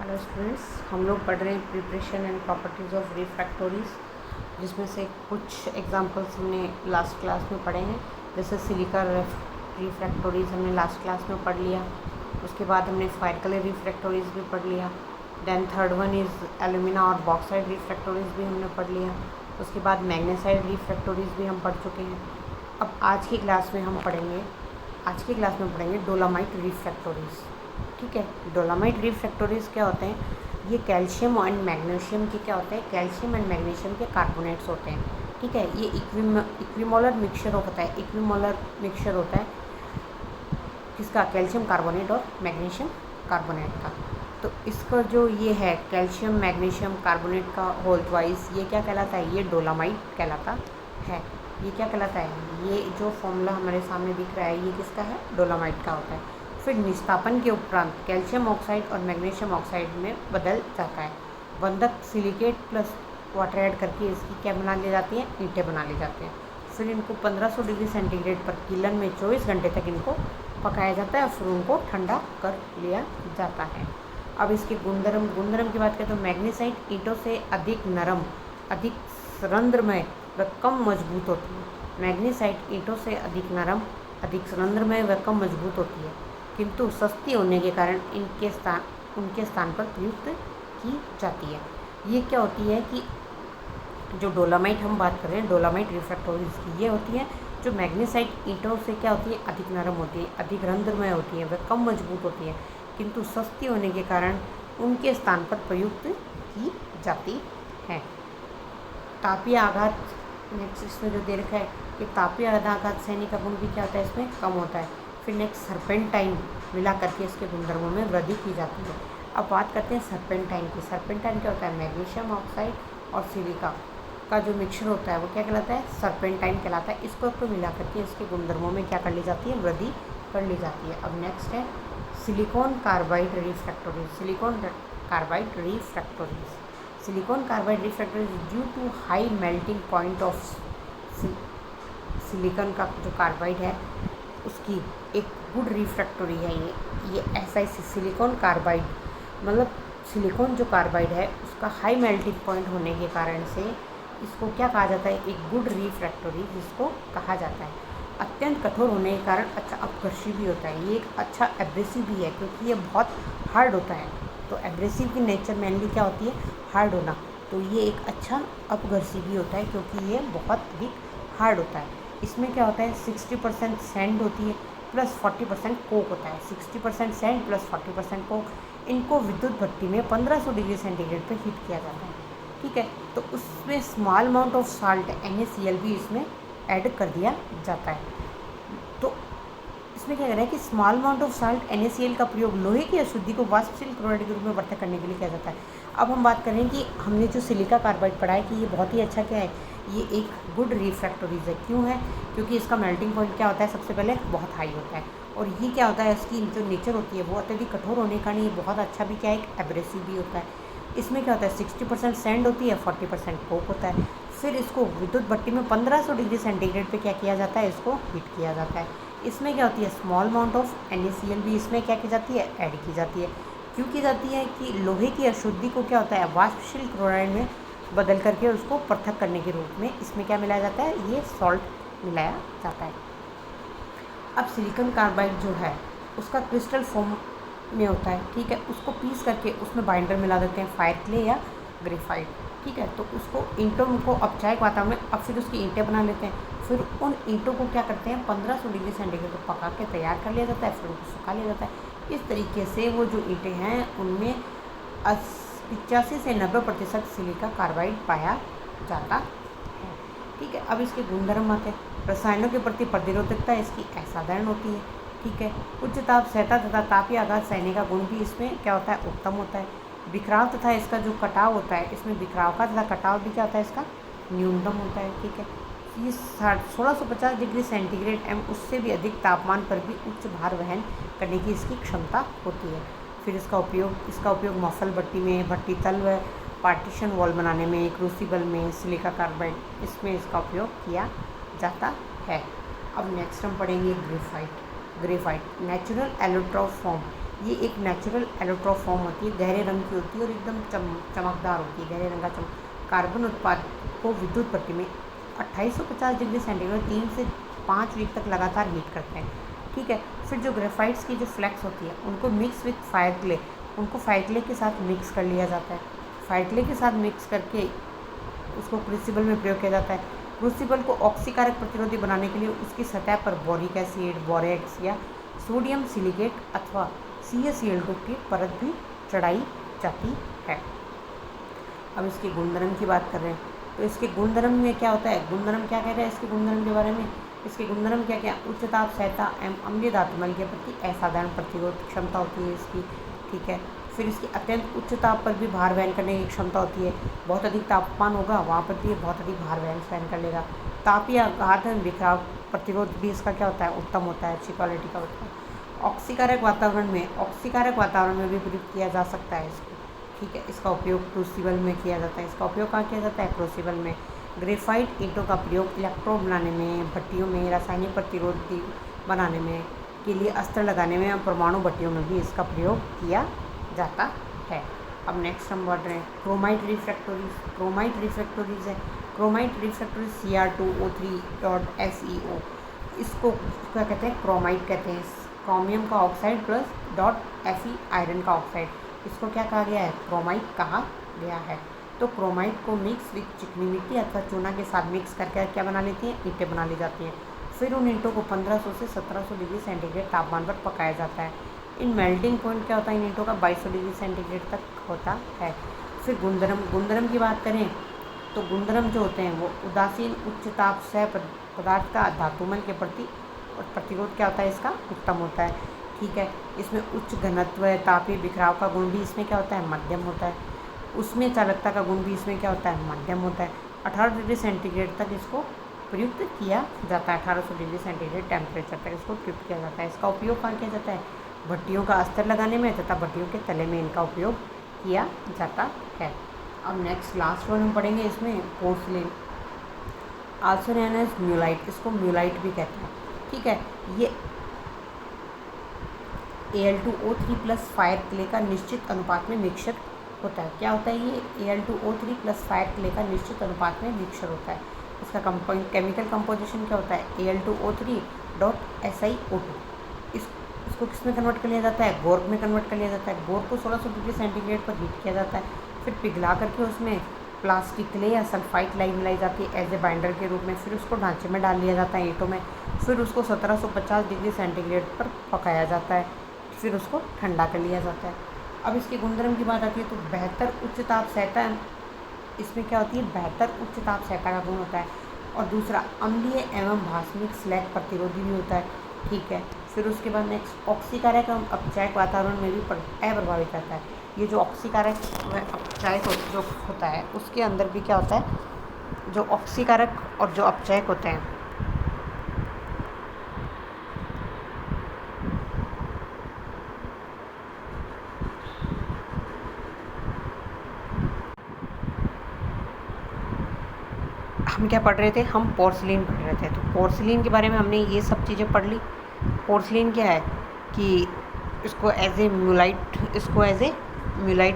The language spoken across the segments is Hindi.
हेलो स्टूडेंट्स, हम लोग पढ़ रहे हैं प्रिपरेशन एंड प्रॉपर्टीज़ ऑफ रिफ्रैक्टोरीज, जिसमें से कुछ एग्जांपल्स हमने लास्ट क्लास में पढ़े हैं। जैसे सिलिका रिफ्रैक्टोरीज हमने लास्ट क्लास में पढ़ लिया। उसके बाद हमने फायर कलर रिफ्रैक्टोरीज भी पढ़ लिया। Then third one is alumina और बॉक्साइड रिफ्रैक्टोरीज भी हमने पढ़ लिया। उसके बाद मैग्नेसाइड रिफ्रैक्टोरीज भी हम पढ़ चुके हैं। अब आज की क्लास में पढ़ेंगे डोलामाइट रिफ्रैक्टोरीज। ठीक है, डोलामाइट रिफ्रैक्टोरीज क्या होते हैं? ये कैल्शियम एंड मैग्नीशियम के क्या होते हैं? कैल्शियम एंड मैग्नीशियम के कार्बोनेट्स होते हैं। ठीक है, ये इक्विमोलर मिक्सचर होता है। इक्विमोलर मिक्सचर होता है किसका? कैल्शियम कार्बोनेट और मैग्नीशियम कार्बोनेट का। तो इसका जो ये है कैल्शियम मैग्नीशियम कार्बोनेट का होल ट्वाइस, ये क्या कहलाता है? ये डोलामाइट कहलाता है। ये क्या कहलाता है? ये जो फॉर्मूला हमारे सामने दिख रहा है, ये किसका है? डोलामाइट का होता है। फिर निस्तापन के उपरांत कैल्शियम ऑक्साइड और मैग्नीशियम ऑक्साइड में बदल जाता है। बंधक सिलिकेट प्लस वाटर ऐड करके इसकी क्या बना ली जाती है? ईंटें बना ली जाती हैं। फिर इनको 1500 डिग्री सेंटीग्रेड पर किलन में 24 घंटे तक इनको पकाया जाता है। फिर उनको ठंडा कर लिया जाता है। अब इसके गुणधर्म की बात करें तो मैग्नीसाइट ईंटों से अधिक नरम, अधिक रंध्रमय व कम मजबूत होती है। मैग्नीसाइट ईंटों से अधिक नरम, अधिक रंध्रमय व कम मजबूत होती है, किंतु सस्ती होने के कारण उनके स्थान पर प्रयुक्त की जाती है। ये क्या होती है कि जो डोलामाइट हम बात कर रहे हैं, डोलामाइट रिफ्रैक्टोरीज की, ये होती है जो मैग्नीसाइट ईंटों से क्या होती है? अधिक नरम होती है, अधिक रंध्रमय होती है, वह कम मजबूत होती है, किंतु सस्ती होने के कारण उनके स्थान पर प्रयुक्त की जाती है। तापीय आघात, नेक्स्ट इसमें जो दे रखा है कि तापीय आघात सहने का गुण भी क्या होता है? इसमें कम होता है। फिर नेक्स्ट सर्पेंटाइन मिला करके इसके गुणधर्मों में वृद्धि की जाती है। अब बात करते हैं सर्पेंटाइन की। सर्पेंटाइन क्या होता है? मैग्नीशियम ऑक्साइड और सिलिका का जो मिक्सचर होता है वो क्या कहलाता है? सर्पेंटाइन कहलाता है। इसको मिला करके इसके गुणधर्मों में क्या कर ली जाती है? वृद्धि कर ली जाती है। अब नेक्स्ट है silicon carbide refractories. Silicon carbide refractories due to high melting point of silicon का जो कार्बाइड है उसकी एक गुड रिफ्रैक्टोरी है। ये ऐसा ही सिलिकॉन कार्बाइड, मतलब सिलिकॉन जो कार्बाइड है उसका हाई मेल्टिंग पॉइंट होने के कारण से इसको क्या कहा जाता है? एक गुड रिफ्रैक्टोरी जिसको कहा जाता है। अत्यंत कठोर होने के कारण अच्छा अपघर्षी भी होता है। ये एक अच्छा एब्रेसिव भी है क्योंकि ये बहुत हार्ड होता है। तो एब्रेसिव की नेचर मेनली क्या होती है? हार्ड होना। तो ये एक अच्छा अपघर्षी भी होता है क्योंकि ये बहुत अधिक हार्ड होता है। इसमें क्या होता है? 60% सैंड होती है प्लस 40% कोक होता है। 60% सैंड प्लस 40% कोक। इनको विद्युत भट्टी में 1500 डिग्री सेंटीग्रेड पर हीट किया जाता है। ठीक है, तो उसमें small amount of salt NaCl भी इसमें ऐड कर दिया जाता है। तो इसमें क्या कह रहा है कि small amount of salt NaCl का प्रयोग लोहे की अशुद्धि को वाष्पशील क्लोराइड के रूप में वर्तन करने के लिए किया जाता है। अब हम बात करें कि हमने जो सिलिका कार्बाइड पढ़ा है कि ये बहुत ही अच्छा क्या है? ये एक गुड रिफ्रैक्टोरीज है। क्यों है? क्योंकि इसका मेल्टिंग पॉइंट क्या होता है? सबसे पहले बहुत हाई होता है। और ये क्या होता है? इसकी जो नेचर होती है वो अत्यधिक कठोर होने के कारण ये बहुत अच्छा भी क्या है? एक एब्रेसिव भी होता है। इसमें क्या होता है? 60% सैंड होती है, 40% कोक होता है। फिर इसको विद्युत भट्टी में 1500 डिग्री सेंटीग्रेड पे क्या किया जाता है? इसको हीट किया जाता है। इसमें क्या होती है? स्मॉल अमाउंट ऑफ NaCl भी इसमें क्या की जाती है? ऐड की जाती है। क्यों की जाती है? कि लोहे की अशुद्धि को क्या होता है? वाष्पशील क्लोराइड में बदल करके उसको पृथक करने के रूप में इसमें क्या मिलाया जाता है? ये सॉल्ट मिलाया जाता है। अब सिलिकॉन कार्बाइड जो है उसका क्रिस्टल फॉर्म में होता है। ठीक है, उसको पीस करके उसमें बाइंडर मिला देते हैं, फायर क्ले या ग्रेफाइट। ठीक है, तो उसको ईंटों को औपचारिक वातावरण में अब फिर उसकी ईंटें बना लेते हैं। फिर उन ईंटों को क्या करते हैं? 1500 डिग्री सेंटीग्रेड पर पका के तैयार कर लिया जाता है। फिर उनको सुखा लिया जाता है। इस तरीके से वो जो ईंटें हैं उनमें 85 से 90% सिलिका कार्बाइड पाया जाता है। ठीक है, अब इसके गुणधर्म आते हैं। रसायनों के प्रति प्रतिरोधकता इसकी असाधारण होती है। ठीक है, उच्च ताप सहता तथा तापीय आघात सहने का गुण भी इसमें क्या होता है? उत्तम होता है। बिखराव तथा इसका जो कटाव होता है, इसमें बिखराव का तथा कटाव भी क्या होता है? इसका न्यूनतम होता है। ठीक है, ये 1650 डिग्री सेंटीग्रेड उससे भी अधिक तापमान पर भी उच्च भार वहन करने की इसकी क्षमता होती है। फिर इसका उपयोग मफल भट्टी में, भट्टी तल व पार्टीशन वॉल बनाने में, क्रूसिबल में, सिलिका कार्बाइड इसमें इसका उपयोग किया जाता है। अब नेक्स्ट हम पढ़ेंगे ग्रेफाइट। Natural allotrope form. ये एक नेचुरल एलोट्रोप फॉर्म होती है, गहरे रंग की होती है और एकदम चमकदार होती है, गहरे रंग का कार्बन उत्पाद को विद्युत भट्टी में 2850 डिग्री सेंटीग्रेड 3 से 5 वीक तक लगातार हीट करते हैं। ठीक है, फिर जो ग्रेफाइट्स की जो फ्लैक्स होती है उनको मिक्स विथ फायर क्ले, उनको फायर क्ले के साथ मिक्स कर लिया जाता है। फायर क्ले के साथ मिक्स करके उसको क्रूसिबल में प्रयोग किया जाता है। क्रूसिबल को ऑक्सीकारक प्रतिरोधी बनाने के लिए उसकी सतह पर बोरिक एसिड, बोरेक्स या सोडियम सिलिकेट अथवा CaCl2 की परत भी चढ़ाई जाती है। अब इसके गुणधर्म की बात कर रहे हैं, तो इसके गुणधर्म में क्या होता है, गुणधर्म क्या कह रहे हैं इसके गुणधर्म के बारे में। इसके गुणधर्म क्या क्या, उच्च ताप सहता एवं अम्लीय धातुमल के प्रति असाधारण प्रतिरोध क्षमता होती है इसकी। ठीक है, फिर इसकी अत्यंत उच्च ताप पर भी भार वहन करने की क्षमता होती है। बहुत अधिक तापमान होगा वहाँ पर भी बहुत अधिक भार वहन कर लेगा। ताप या आघात बिखराव प्रतिरोध भी इसका क्या होता है, उत्तम होता है, अच्छी क्वालिटी का होता है। ऑक्सीकारक वातावरण में भी प्रयुक्त किया जा सकता है इसको। ठीक है, इसका उपयोग क्रूसिबल में किया जाता है। इसका उपयोग कहाँ किया जाता है, क्रूसिबल में। ग्रेफाइट ईंटों का प्रयोग इलेक्ट्रोड बनाने में, भट्टियों में रासायनिक प्रतिरोधी बनाने में के लिए अस्त्र लगाने में और परमाणु भट्टियों में भी इसका प्रयोग किया जाता है। अब नेक्स्ट हम बढ़ रहे हैं क्रोमाइट रिफ्रैक्टोरीज। क्रोमाइट रिफ्रैक्टोरीज है, क्रोमाइट रिफ्रैक्टोरीज Cr2O3.SeO, इसको क्या कहते हैं, क्रोमाइट कहते हैं। क्रोमियम का ऑक्साइड प्लस Fe आयरन का ऑक्साइड, इसको क्या कहा गया है, क्रोमाइट कहा गया है। तो क्रोमाइट को मिक्स विथ चिकनी मिट्टी अथवा चूना के साथ मिक्स करके क्या बना लेती हैं, ईंटें बना ली जाती हैं। फिर उन ईंटों को 1500 से 1700 डिग्री सेंटीग्रेड तापमान पर पकाया जाता है। इन मेल्टिंग पॉइंट क्या होता है इन ईंटों का, 2200 डिग्री सेंटीग्रेड तक होता है। फिर गुणधर्म की बात करें तो गुणधर्म जो होते हैं वो उदासीन उच्च ताप सह पदार्थ का धातुमल के प्रति प्रतिरोध क्या होता है इसका, उत्तम होता है। ठीक है, इसमें उच्च घनत्व तापीय बिखराव का गुण भी इसमें क्या होता है, मध्यम होता है। उसमें चालकता का गुण भी इसमें क्या होता है, मध्यम होता है। 18 डिग्री सेंटीग्रेड तक इसको प्रयुक्त किया जाता है, 1800 डिग्री सेंटीग्रेड टेम्परेचर तक इसको प्रयुक्त किया जाता है। इसका उपयोग कहाँ किया जाता है, भट्टियों का अस्तर लगाने में तथा भट्टियों के तले में इनका उपयोग किया जाता है। अब नेक्स्ट लास्ट वन हम पढ़ेंगे इसमें पोर्सलिन, आल्सो नोन एज म्यूलाइट, इसको म्यूलाइट भी कहते हैं। ठीक है, ये Al2O3 प्लस फायर क्ले का निश्चित अनुपात में मिक्सचर होता है। क्या होता है ये, Al2O3 प्लस फायर क्ले का निश्चित अनुपात में मिक्सचर होता है। इसका केमिकल कंपोजिशन क्या होता है, Al2O3.SiO2। इसको किस में कन्वर्ट कर लिया जाता है, गोर्क में कन्वर्ट कर लिया जाता है। गोर्क को 1600 डिग्री सेंटीग्रेड पर हीट किया जाता है, फिर पिघला करके उसमें प्लास्टिक क्ले या सल्फाइड लाई मिलाई जाती है एज ए बाइंडर के रूप में। फिर उसको ढांचे में डाल लिया जाता है ईंटों में, फिर उसको 1750 डिग्री सेंटीग्रेड पर पकाया जाता है, फिर उसको ठंडा कर लिया जाता है। अब इसके गुणधर्म की बात आती है तो बेहतर उच्च ताप सहता, इसमें क्या होती है, बेहतर उच्च ताप सहता का गुण होता है। और दूसरा अम्लीय एवं भास्मिक स्लैग प्रतिरोधी भी होता है। ठीक है, फिर उसके बाद नेक्स्ट ऑक्सीकारक एवं अपचायक वातावरण में भी अप्रभावित रहता है। ये जो ऑक्सीकारक अपचायक जो होता है उसके अंदर भी क्या होता है, जो ऑक्सीकारक और जो अपचायक होते हैं हम क्या पढ़ रहे थे, हम पोर्सलिन पढ़ रहे थे। तो पोर्सलिन के बारे में हमने ये सब चीज़ें पढ़ ली। पोर्सलिन क्या है कि इसको एज ए म्यूलाइट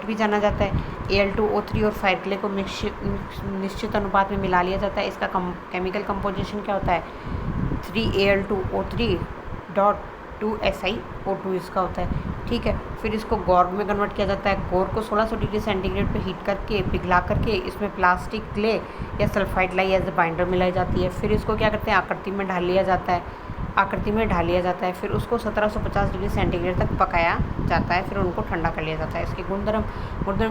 भी जाना जाता है। Al2O3 और फायर क्ले को निश्चित अनुपात में मिला लिया जाता है। इसका केमिकल कंपोजिशन क्या होता है, 3Al2O3.2SiO2 इसका होता है। ठीक है, फिर इसको गोर्क में कन्वर्ट किया जाता है। गोर्क को 1600 डिग्री सेंटीग्रेड पे हीट करके पिघला करके इसमें प्लास्टिक क्ले या sulphide lye as a binder मिलाई जाती है। फिर इसको क्या करते हैं, आकृति में ढाल लिया जाता है, फिर उसको 1750 डिग्री सेंटीग्रेड तक पकाया जाता है, फिर उनको ठंडा कर लिया जाता है। इसके गुणधर्म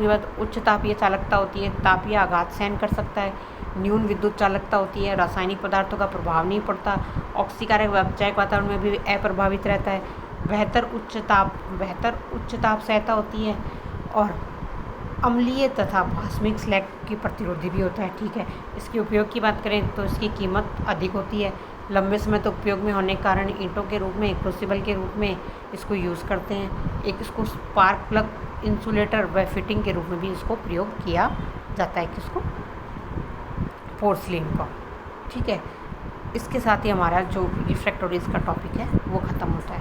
के बाद उच्च तापीय चालकता होती है, तापीय आघात सहन कर सकता है, न्यून विद्युत चालकता होती है, रासायनिक पदार्थों का प्रभाव नहीं पड़ता, ऑक्सीकारक व अपचायक वातावरण में भी अप्रभावित रहता है, बेहतर उच्च ताप सहता होती है और अम्लीय तथा भास्मिक स्लैग की प्रतिरोधी भी होता है। ठीक है, इसके उपयोग की बात करें तो इसकी कीमत अधिक होती है। लंबे समय तक उपयोग में होने के कारण ईंटों के रूप में, क्रूसिबल के रूप में इसको यूज़ करते हैं। एक इसको स्पार्क प्लग, इंसुलेटर व फिटिंग के रूप में भी इसको प्रयोग किया जाता है, किसको, पोर्सलिन का। ठीक है, इसके साथ ही हमारा जो रिफ्रैक्टोरीज का टॉपिक है वो ख़त्म होता है।